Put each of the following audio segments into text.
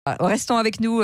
Restons avec nous,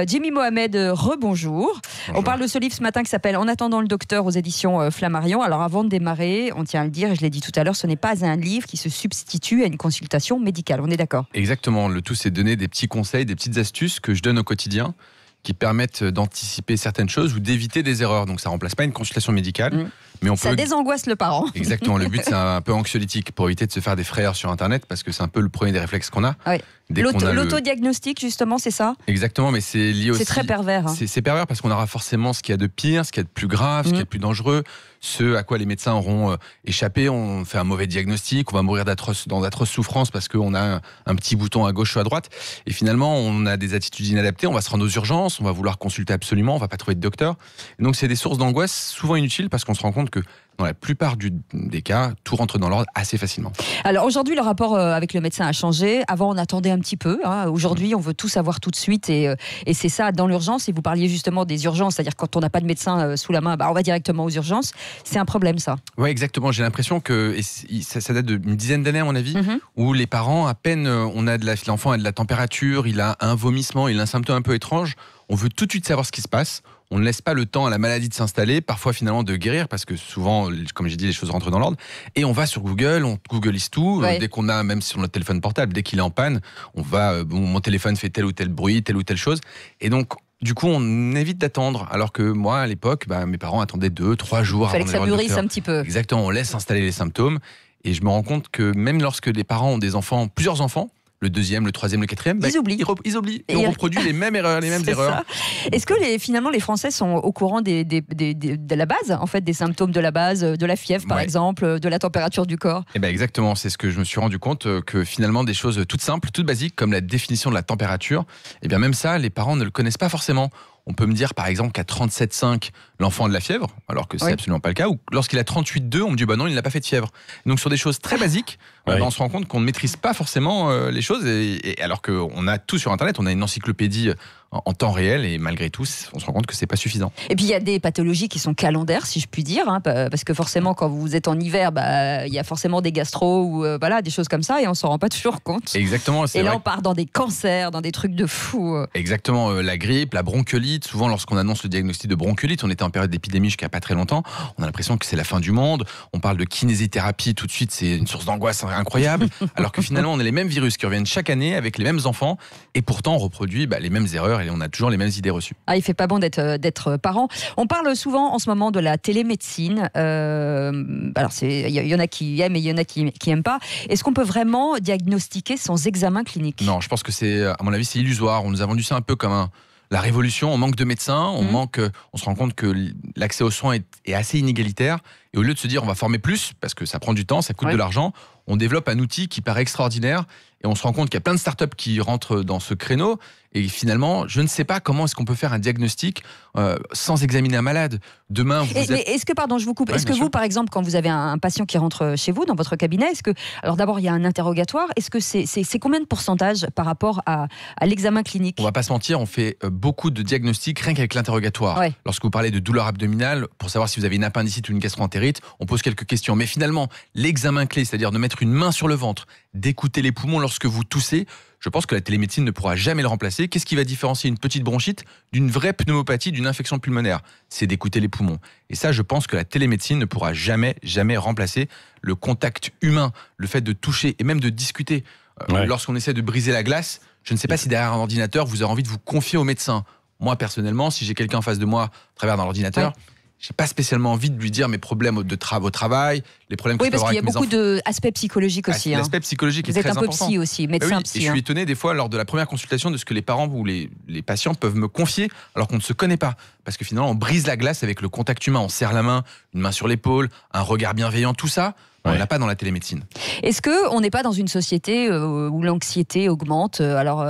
Jimmy Mohamed, rebonjour. On parle de ce livre ce matin qui s'appelle « En attendant le docteur » aux éditions Flammarion. Alors avant de démarrer, on tient à le dire, et je l'ai dit tout à l'heure, ce n'est pas un livre qui se substitue à une consultation médicale, on est d'accord? Exactement, le tout c'est de donner des petits conseils, des petites astuces que je donne au quotidien qui permettent d'anticiper certaines choses ou d'éviter des erreurs. Donc ça ne remplace pas une consultation médicale. Mais ça désangoisse le parent. Exactement, le but c'est un peu anxiolytique pour éviter de se faire des frayeurs sur Internet parce que c'est un peu le premier des réflexes qu'on a. Oui. L'autodiagnostic justement, c'est ça? Exactement, mais c'est lié aussi... C'est très pervers. C'est pervers parce qu'on aura forcément ce qu'il y a de pire, ce qu'il y a de plus grave, ce qu'il y a de plus dangereux, ce à quoi les médecins auront échappé. On fait un mauvais diagnostic, on va mourir dans d'atroces souffrances parce qu'on a un petit bouton à gauche ou à droite. Et finalement, on a des attitudes inadaptées, on va se rendre aux urgences, on va vouloir consulter absolument, on va pas trouver de docteur. Et donc c'est des sources d'angoisse souvent inutiles parce qu'on se rend compte que dans la plupart des cas, tout rentre dans l'ordre assez facilement. Alors aujourd'hui, le rapport avec le médecin a changé. Avant, on attendait un petit peu. Aujourd'hui, on veut tout savoir tout de suite et c'est ça dans l'urgence. Et vous parliez justement des urgences, c'est-à-dire quand on n'a pas de médecin sous la main, on va directement aux urgences. C'est un problème, ça. Oui, exactement. J'ai l'impression que ça date d'une dizaine d'années, à mon avis, où les parents, à peine l'enfant a de la température, il a un vomissement, il a un symptôme un peu étrange, on veut tout de suite savoir ce qui se passe. On ne laisse pas le temps à la maladie de s'installer, parfois finalement de guérir, parce que souvent, comme j'ai dit, les choses rentrent dans l'ordre. Et on va sur Google, on googlise tout. Dès qu'on a, même sur notre téléphone portable, dès qu'il est en panne, on va, mon téléphone fait tel ou tel bruit, telle ou telle chose. Et donc, du coup, on évite d'attendre. Alors que moi, à l'époque, mes parents attendaient 2-3 jours. Il fallait que ça mûrisse un petit peu. Exactement, on laisse installer les symptômes. Et je me rends compte que même lorsque les parents ont des enfants, plusieurs enfants, le deuxième, le troisième, le quatrième, ils oublient. Ils oublient. Et on reproduit les mêmes erreurs, les mêmes erreurs. Est-ce que finalement les Français sont au courant de la base, en fait, des symptômes de la base, de la fièvre par exemple, de la température du corps? Exactement, c'est ce que je me suis rendu compte, que finalement des choses toutes simples, toutes basiques, comme la définition de la température, même ça, les parents ne le connaissent pas forcément. On peut me dire par exemple qu'à 37,5, l'enfant a de la fièvre, alors que c'est absolument pas le cas. Ou lorsqu'il a 38,2, on me dit non, il n'a pas fait de fièvre. Donc sur des choses très basiques, on se rend compte qu'on ne maîtrise pas forcément les choses. Et alors qu'on a tout sur Internet, on a une encyclopédie en temps réel, et malgré tout, on se rend compte que c'est pas suffisant. Et puis il y a des pathologies qui sont calendaires, si je puis dire, parce que forcément quand vous êtes en hiver, il y a forcément des gastro ou des choses comme ça, et on s'en rend pas toujours compte. Exactement. Et là on part dans des cancers, dans des trucs de fou. Exactement, la grippe, la bronchiolite. Souvent lorsqu'on annonce le diagnostic de bronchiolite, on était en période d'épidémie jusqu'à pas très longtemps, on a l'impression que c'est la fin du monde. On parle de kinésithérapie tout de suite, c'est une source d'angoisse incroyable, alors que finalement on a les mêmes virus qui reviennent chaque année avec les mêmes enfants, et pourtant on reproduit les mêmes erreurs et on a toujours les mêmes idées reçues. Il fait pas bon d'être parent. On parle souvent en ce moment de la télémédecine. Alors il y en a qui aiment et il y en a qui aiment pas. Est-ce qu'on peut vraiment diagnostiquer sans examen clinique? Non, je pense que à mon avis, c'est illusoire. On nous a vendu ça un peu comme la révolution. On manque de médecins, on se rend compte que l'accès aux soins est assez inégalitaire. Et au lieu de se dire on va former plus, parce que ça prend du temps, ça coûte de l'argent, on développe un outil qui paraît extraordinaire. Et on se rend compte qu'il y a plein de startups qui rentrent dans ce créneau. Et finalement, je ne sais pas comment est-ce qu'on peut faire un diagnostic sans examiner un malade. Demain, mais est-ce que, pardon, je vous coupe, est-ce que vous, par exemple, quand vous avez un patient qui rentre chez vous, dans votre cabinet, alors d'abord, il y a un interrogatoire, est-ce que c'est combien de pourcentage par rapport à l'examen clinique? On va pas se mentir, on fait beaucoup de diagnostics rien qu'avec l'interrogatoire. Lorsque vous parlez de douleur abdominale, pour savoir si vous avez une appendicite ou une gastroentérite, on pose quelques questions. Mais finalement, l'examen clé, c'est-à-dire de mettre une main sur le ventre, d'écouter les poumons lorsque vous toussez, je pense que la télémédecine ne pourra jamais le remplacer. Qu'est-ce qui va différencier une petite bronchite d'une vraie pneumopathie, d'une infection pulmonaire? C'est d'écouter les poumons. Et ça, je pense que la télémédecine ne pourra jamais remplacer le contact humain, le fait de toucher et même de discuter. Lorsqu'on essaie de briser la glace, je ne sais pas si derrière un ordinateur, vous avez envie de vous confier au médecin. Moi, personnellement, si j'ai quelqu'un en face de moi à travers d'un ordinateur, j'ai pas spécialement envie de lui dire mes problèmes au travail, les problèmes que je peux avoir avec mes enfants. Oui, parce qu'il y a beaucoup d'aspects psychologiques aussi. L'aspect psychologique est très important. Vous êtes un peu psy aussi, médecin psy. Et je suis étonné des fois lors de la première consultation de ce que les parents ou les patients peuvent me confier alors qu'on ne se connaît pas. Parce que finalement, on brise la glace avec le contact humain. On serre la main, une main sur l'épaule, un regard bienveillant, tout ça. On ne l'a pas dans la télémédecine. Est-ce qu'on n'est pas dans une société où l'anxiété augmente? Alors,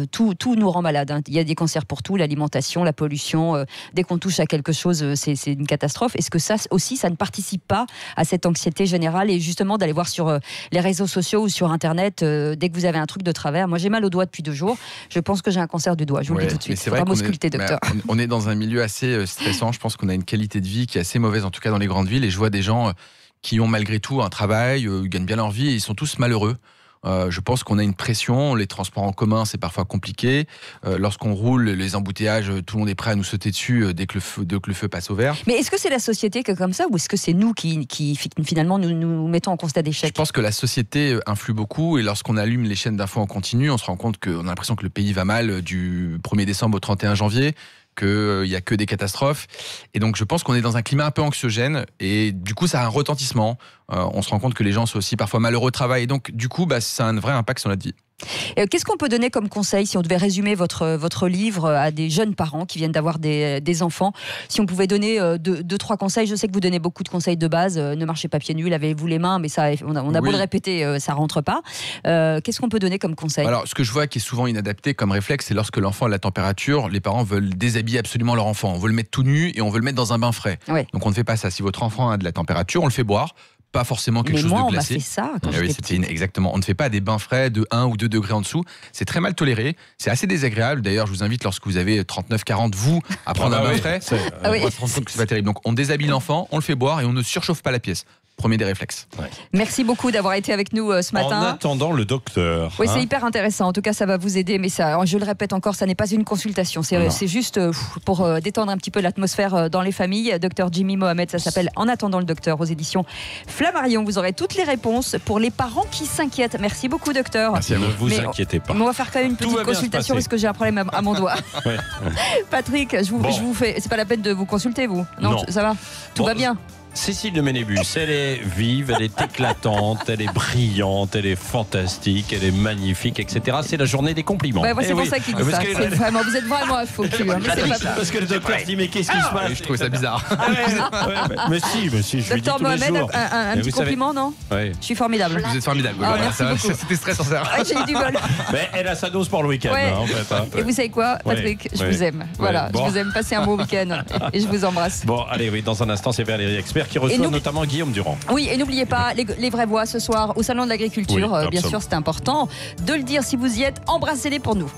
tout nous rend malade. Il y a des cancers pour tout, l'alimentation, la pollution. Dès qu'on touche à quelque chose, c'est une catastrophe. Est-ce que ça aussi, ça ne participe pas à cette anxiété générale? Et justement, d'aller voir sur les réseaux sociaux ou sur Internet, dès que vous avez un truc de travers. Moi, j'ai mal au doigt depuis 2 jours. Je pense que j'ai un cancer du doigt. Je vous le dis tout de suite. Il faudra m'ausculter, docteur. On est dans un milieu assez stressant. Je pense qu'on a une qualité de vie qui est assez mauvaise, en tout cas dans les grandes villes. Et je vois des gens qui ont malgré tout un travail, ils gagnent bien leur vie et ils sont tous malheureux. Je pense qu'on a une pression. Les transports en commun, c'est parfois compliqué. Lorsqu'on roule, les embouteillages, tout le monde est prêt à nous sauter dessus dès que le feu passe au vert. Mais est-ce que c'est la société qui est comme ça ou est-ce que c'est nous qui finalement nous mettons en constat d'échec? Je pense que la société influe beaucoup et lorsqu'on allume les chaînes d'infos en continu, on se rend compte qu'on a l'impression que le pays va mal du 1er décembre au 31 janvier. Qu'il n'y a que des catastrophes. Et donc, je pense qu'on est dans un climat un peu anxiogène. Et du coup, ça a un retentissement. On se rend compte que les gens sont aussi parfois malheureux au travail. Et donc, du coup, ça a un vrai impact sur notre vie. Qu'est-ce qu'on peut donner comme conseil si on devait résumer votre livre à des jeunes parents qui viennent d'avoir des enfants? Si on pouvait donner 2-3 conseils, je sais que vous donnez beaucoup de conseils de base, ne marchez pas pieds nus, lavez-vous les mains, mais ça, on a beau le répéter, ça rentre pas. Qu'est-ce qu'on peut donner comme conseil? Alors, ce que je vois qui est souvent inadapté comme réflexe, c'est lorsque l'enfant a la température, les parents veulent déshabiller absolument leur enfant. On veut le mettre tout nu et on veut le mettre dans un bain frais. Ouais. Donc on ne fait pas ça. Si votre enfant a de la température, on le fait boire. Pas forcément quelque chose de glacé. Mais moi, on m'a fait ça quand j'étais petite. Exactement. On ne fait pas des bains frais de 1 ou 2 degrés en dessous. C'est très mal toléré. C'est assez désagréable. D'ailleurs, je vous invite, lorsque vous avez 39-40, vous, à prendre un bain frais. On va se rendre compte que c'est pas terrible. Donc, on déshabille l'enfant, on le fait boire et on ne surchauffe pas la pièce. Premier des réflexes. Ouais. Merci beaucoup d'avoir été avec nous ce matin. En attendant le docteur. Oui, c'est hyper intéressant. En tout cas, ça va vous aider. Mais ça, je le répète encore, ça n'est pas une consultation. C'est juste pour détendre un petit peu l'atmosphère dans les familles. Docteur Jimmy Mohamed, ça s'appelle En attendant le docteur aux éditions Flammarion. Vous aurez toutes les réponses pour les parents qui s'inquiètent. Merci beaucoup, docteur. Merci, ne vous inquiétez pas. Mais on va faire quand même une petite consultation parce que j'ai un problème à mon doigt. Ouais. Patrick, je vous fais. C'est pas la peine de vous consulter, vous? Non. Ça va? Tout va bien? Cécile de Ménébus, elle est vive, elle est éclatante, elle est brillante, elle est fantastique, elle est magnifique, etc. C'est la journée des compliments. Bah, c'est pour ça qu'il dit ça. Vous êtes vraiment un faux cul. Parce que le docteur se dit, mais qu'est-ce qui se passe? Je trouve ça bizarre. Mais si, je lui dis tous les jours. Un petit compliment, non? Oui. Je suis formidable. Vous êtes formidable. C'était stressant, ça. J'ai eu du bol. Mais elle a sa dose pour le week-end. En fait. Et vous savez quoi, Patrick? Je vous aime. Voilà, je vous aime. Passez un beau week-end. Et je vous embrasse. Bon, allez, oui, dans un instant, c'est Valérie Expert qui reçoit notamment Guillaume Durand. Oui, et n'oubliez pas les vraies voix ce soir au Salon de l'Agriculture. Bien sûr, c'est important de le dire si vous y êtes. Embrassez-les pour nous.